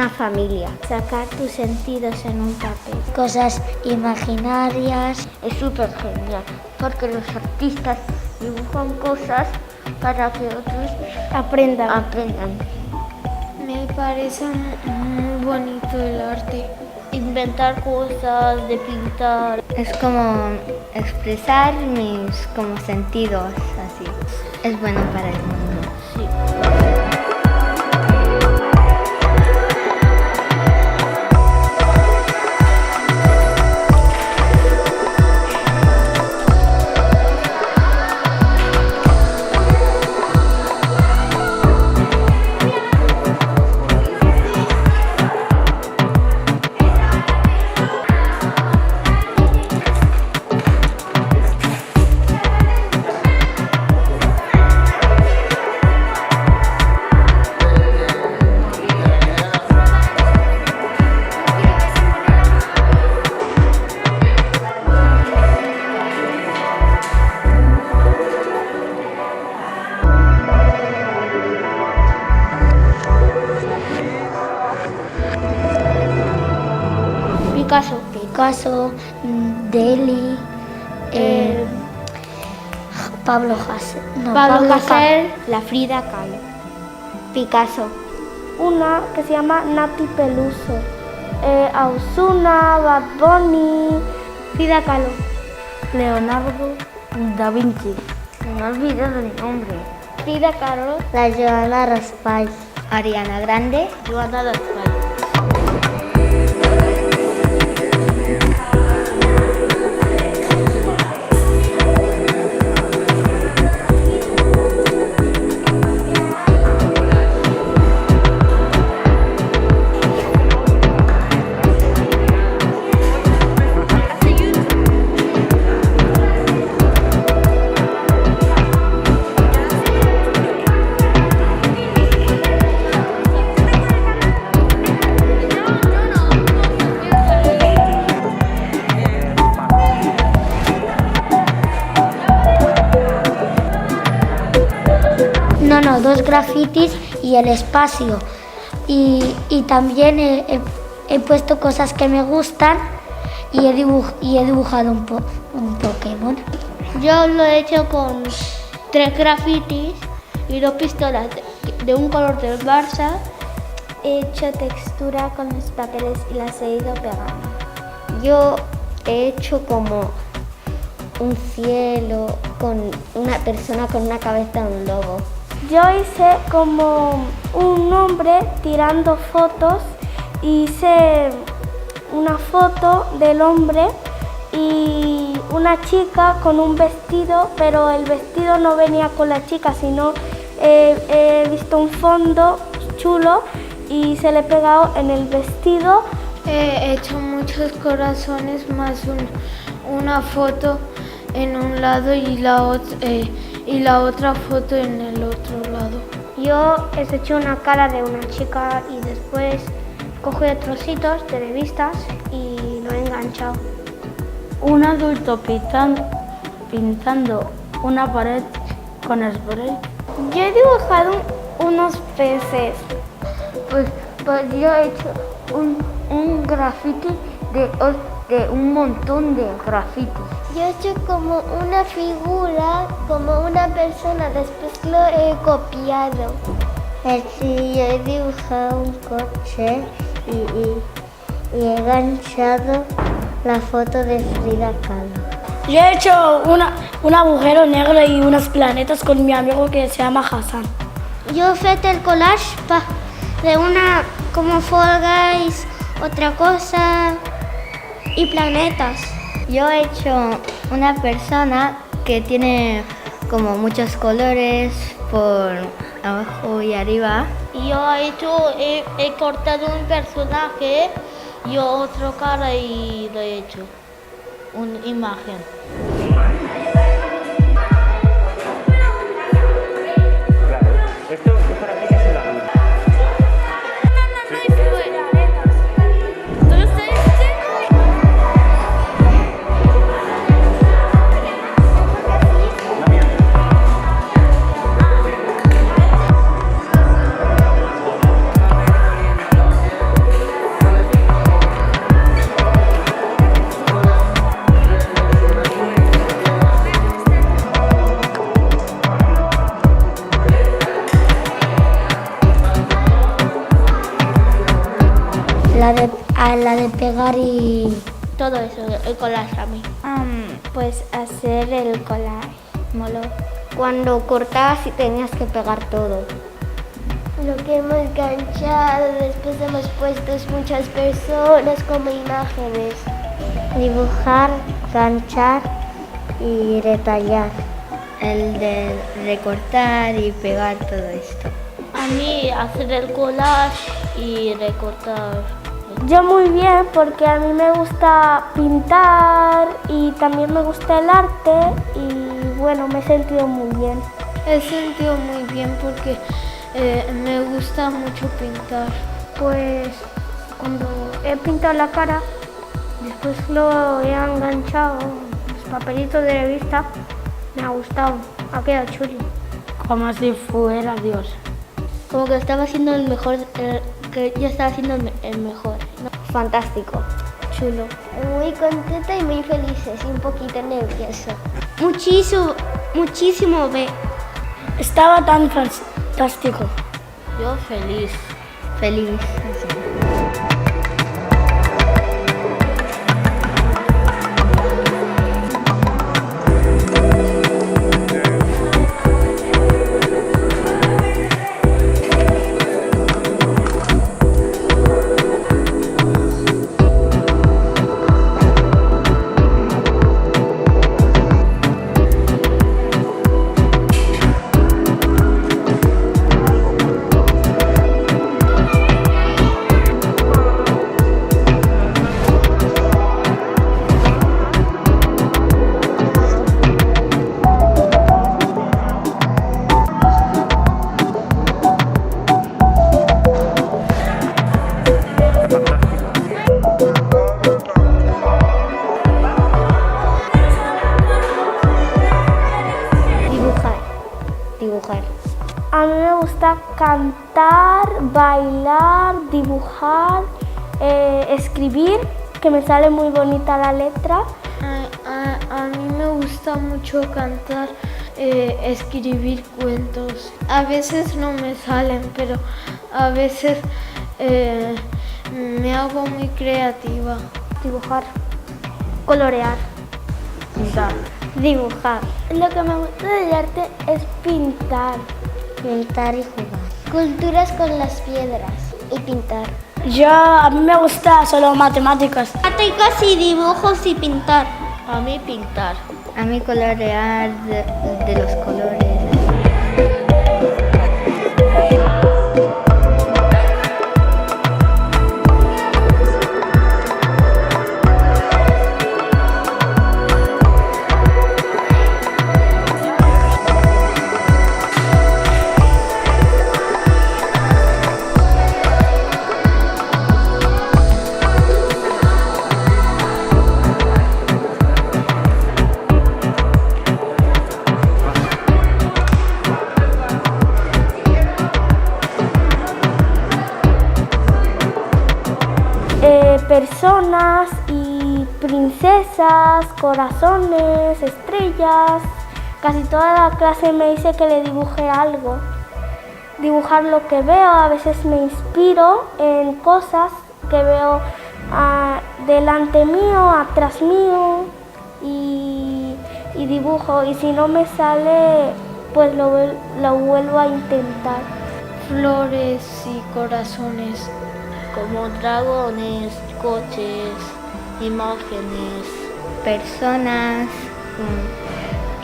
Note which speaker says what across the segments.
Speaker 1: una familia.
Speaker 2: Sacar tus sentidos en un papel.
Speaker 1: Cosas imaginarias.
Speaker 3: Es súper genial porque los artistas dibujan cosas para que otros aprendan.
Speaker 2: Me parece muy bonito el arte.
Speaker 3: Inventar cosas, de pintar.
Speaker 1: Es como expresar mis sentidos así. Es bueno para el mundo.
Speaker 3: Sí.
Speaker 1: Picasso, Dalí, Pablo Hasél,
Speaker 2: la Frida Kahlo.
Speaker 1: Picasso.
Speaker 4: Una que se llama Nati Peluso, Ozuna, Bad Bunny,
Speaker 2: Frida Kahlo.
Speaker 4: Leonardo da Vinci.
Speaker 3: No olvides el nombre.
Speaker 2: Frida Kahlo.
Speaker 1: La Joana Raspall. Ariana Grande.
Speaker 3: Joana Raspall.
Speaker 1: No, 2 grafitis y el espacio. Y también he puesto cosas que me gustan y he dibujado un Pokémon.
Speaker 2: Yo lo he hecho con 3 grafitis y 2 pistolas de un color del Barça.
Speaker 4: He hecho textura con los papeles y las he ido pegando.
Speaker 1: Yo he hecho como un cielo con una persona con una cabeza de un lobo.
Speaker 4: Yo hice como un hombre tirando fotos, hice una foto del hombre y una chica con un vestido, pero el vestido no venía con la chica, sino he visto un fondo chulo y se le he pegado en el vestido.
Speaker 2: He hecho muchos corazones más una foto en un lado y la otra foto en el otro lado.
Speaker 4: Yo he hecho una cara de una chica y después coge trocitos de revistas y lo he enganchado.
Speaker 5: Un adulto pintando una pared con spray.
Speaker 4: Yo he dibujado unos peces.
Speaker 3: Pues yo he hecho un graffiti de un montón de grafitis.
Speaker 2: Yo he hecho como una figura, como una persona, después lo he copiado.
Speaker 1: Sí, yo he dibujado un coche y he enganchado la foto de Frida Kahlo.
Speaker 5: Yo he hecho un agujero negro y unos planetas con mi amigo que se llama Hassan.
Speaker 2: Yo he hecho el collage de una como Fall Guys, otra cosa y planetas.
Speaker 1: Yo he hecho una persona que tiene como muchos colores por abajo y arriba.
Speaker 3: Y yo he cortado un personaje y otro cara y lo he hecho una imagen.
Speaker 6: Esto para mí es la luz.
Speaker 1: la de pegar y...
Speaker 3: Todo eso, el collage a mí.
Speaker 2: Pues hacer el collage, moló.
Speaker 4: Cuando cortabas y tenías que pegar todo. Lo que hemos ganchado, después hemos puesto muchas personas como imágenes. Dibujar, ganchar y retallar.
Speaker 2: El de recortar y pegar todo esto.
Speaker 3: A mí hacer el collage y recortar.
Speaker 4: Yo muy bien porque a mí me gusta pintar y también me gusta el arte y bueno, me he sentido muy bien.
Speaker 2: He sentido muy bien porque me gusta mucho pintar.
Speaker 4: Pues cuando he pintado la cara, después lo he enganchado, los papelitos de revista, me ha gustado, ha quedado chulo.
Speaker 5: Como si fuera Dios.
Speaker 3: Como que estaba haciendo el mejor, que yo estaba haciendo el mejor.
Speaker 4: Fantástico, chulo. Muy contenta y muy feliz y un poquito nerviosa.
Speaker 1: Muchísimo,
Speaker 5: Estaba tan fantástico.
Speaker 3: Yo feliz.
Speaker 2: Feliz.
Speaker 4: Dibujar. A mí me gusta cantar, bailar, dibujar, escribir, que me sale muy bonita la letra.
Speaker 2: A mí me gusta mucho cantar, escribir cuentos. A veces no me salen, pero a veces me hago muy creativa.
Speaker 4: Dibujar, colorear,
Speaker 5: Pintar.
Speaker 4: dibujar. Lo que me gusta del arte es pintar. Pintar y jugar. Culturas con las piedras y pintar.
Speaker 5: A mí me gusta solo matemáticas.
Speaker 1: Matemáticas y dibujos y pintar.
Speaker 3: A mí pintar.
Speaker 2: A mí colorear de los colores.
Speaker 4: Personas y princesas, corazones, estrellas. Casi toda la clase me dice que le dibuje algo. Dibujar lo que veo, a veces me inspiro en cosas que veo delante mío, atrás mío y dibujo. Y si no me sale, pues lo vuelvo a intentar.
Speaker 2: Flores y corazones.
Speaker 3: Como dragones, coches, imágenes.
Speaker 2: Personas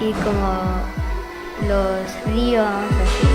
Speaker 2: y como los ríos, así.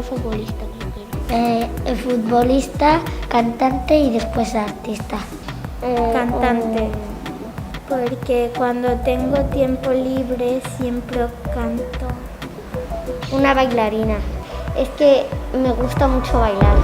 Speaker 3: Futbolista,
Speaker 1: Futbolista, cantante y después artista.
Speaker 2: Cantante. Porque cuando tengo tiempo libre siempre canto.
Speaker 1: Una bailarina. Es que me gusta mucho bailar.